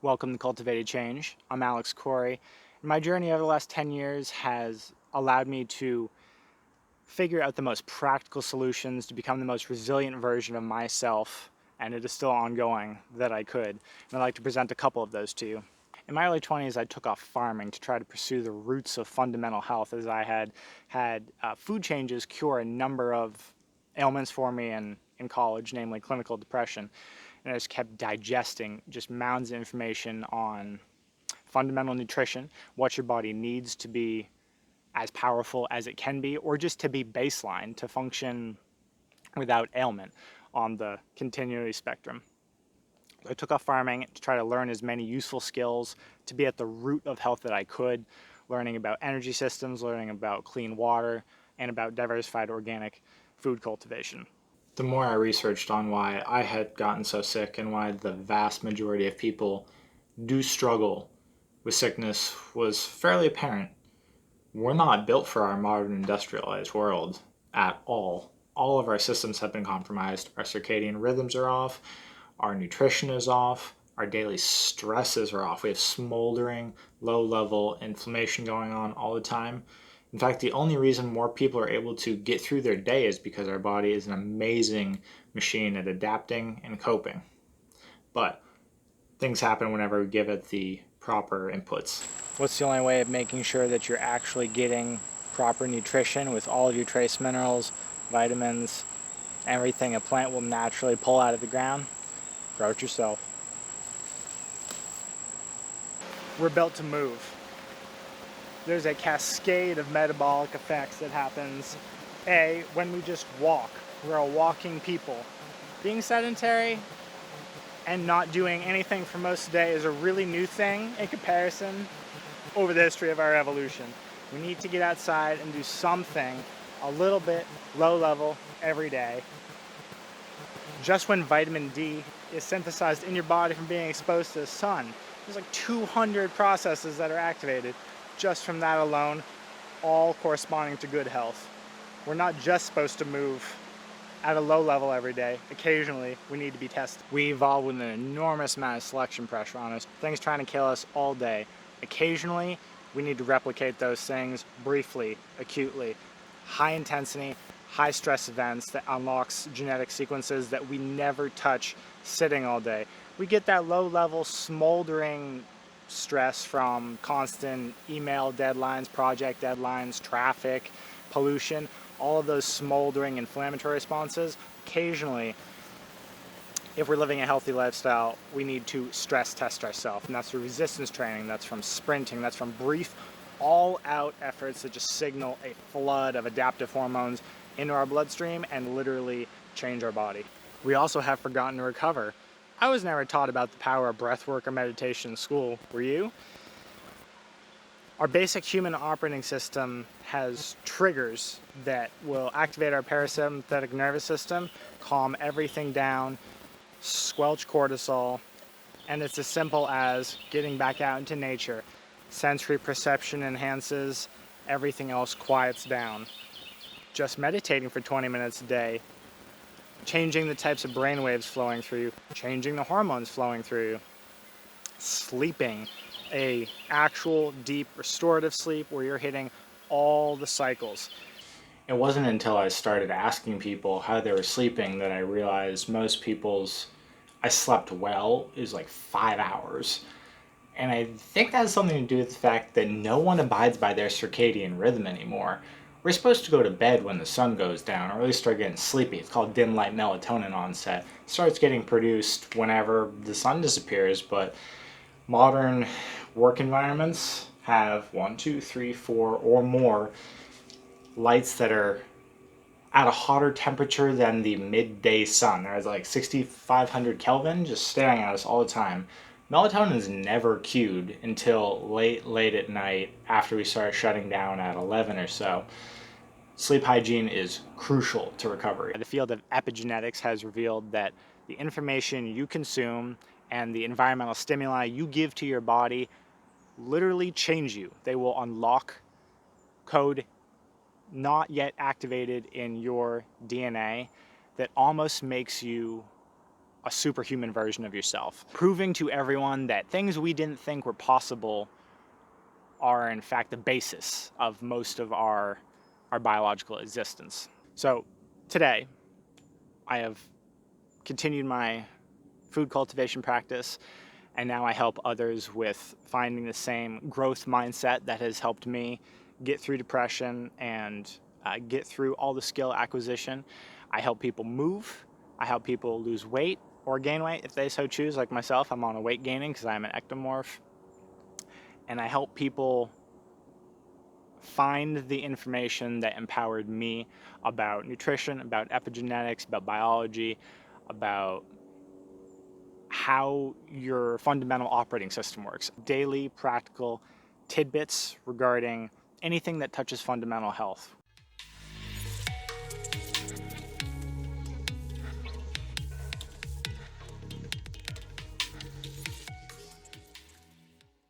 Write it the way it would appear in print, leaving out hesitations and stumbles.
Welcome to Cultivated Change. I'm Alex Corey. My journey over the last 10 years has allowed me to figure out the most practical solutions to become the most resilient version of myself, and it is still ongoing, that I could. And I'd like to present a couple of those to you. In my early 20s, I took off farming to try to pursue the roots of fundamental health, as I had food changes cure a number of ailments for me in college, namely clinical depression. And I just kept digesting just mounds of information on fundamental nutrition, what your body needs to be as powerful as it can be, or just to be baseline, to function without ailment on the continuity spectrum. I took off farming to try to learn as many useful skills to be at the root of health that I could, learning about energy systems, learning about clean water, and about diversified organic food cultivation. The more I researched on why I had gotten so sick and why the vast majority of people do struggle with sickness was fairly apparent. We're not built for our modern industrialized world at all. All of our systems have been compromised. Our circadian rhythms are off. Our nutrition is off. Our daily stresses are off. We have smoldering, low-level inflammation going on all the time. In fact, the only reason more people are able to get through their day is because our body is an amazing machine at adapting and coping. But things happen whenever we give it the proper inputs. What's the only way of making sure that you're actually getting proper nutrition with all of your trace minerals, vitamins, everything a plant will naturally pull out of the ground? Grow it yourself. We're built to move. There's a cascade of metabolic effects that happens. When we just walk. We're a walking people. Being sedentary and not doing anything for most of the day is a really new thing in comparison over the history of our evolution. We need to get outside and do something a little bit low level every day. Just when vitamin D is synthesized in your body from being exposed to the sun, there's like 200 processes that are activated just from that alone, all corresponding to good health. We're not just supposed to move at a low level every day. Occasionally, we need to be tested. We evolve with an enormous amount of selection pressure on us, things trying to kill us all day. Occasionally, we need to replicate those things briefly, acutely. High intensity, high stress events that unlocks genetic sequences that we never touch sitting all day. We get that low level smoldering stress from constant email deadlines, project deadlines, traffic, pollution, all of those smoldering inflammatory responses. Occasionally, if we're living a healthy lifestyle, we need to stress test ourselves. And that's through resistance training, that's from sprinting, that's from brief, all-out efforts that just signal a flood of adaptive hormones into our bloodstream and literally change our body. We also have forgotten to recover. I was never taught about the power of breath work or meditation in school. Were you? Our basic human operating system has triggers that will activate our parasympathetic nervous system, calm everything down, squelch cortisol, and it's as simple as getting back out into nature. Sensory perception enhances, everything else quiets down. Just meditating for 20 minutes a day, changing the types of brain waves flowing through you, changing the hormones flowing through you, sleeping, a actual deep restorative sleep where you're hitting all the cycles. It wasn't until I started asking people how they were sleeping that I realized most people's I slept well is like 5 hours. And I think that has something to do with the fact that no one abides by their circadian rhythm anymore. We're supposed to go to bed when the sun goes down, or at least start getting sleepy. It's called dim light melatonin onset. It starts getting produced whenever the sun disappears, but modern work environments have 1, 2, 3, 4, or more lights that are at a hotter temperature than the midday sun. There's like 6,500 Kelvin just staring at us all the time. Melatonin is never cued until late at night after we start shutting down at 11 or so. Sleep hygiene is crucial to recovery. The field of epigenetics has revealed that the information you consume and the environmental stimuli you give to your body literally change you. They will unlock code not yet activated in your DNA that almost makes you a superhuman version of yourself, proving to everyone that things we didn't think were possible are in fact the basis of most of our biological existence. So today, I have continued my food cultivation practice, and now I help others with finding the same growth mindset that has helped me get through depression and get through all the skill acquisition. I help people move. I help people lose weight or gain weight if they so choose, like myself. I'm on a weight gaining because I'm an ectomorph. And I help people find the information that empowered me about nutrition, about epigenetics, about biology, about how your fundamental operating system works. Daily practical tidbits regarding anything that touches fundamental health,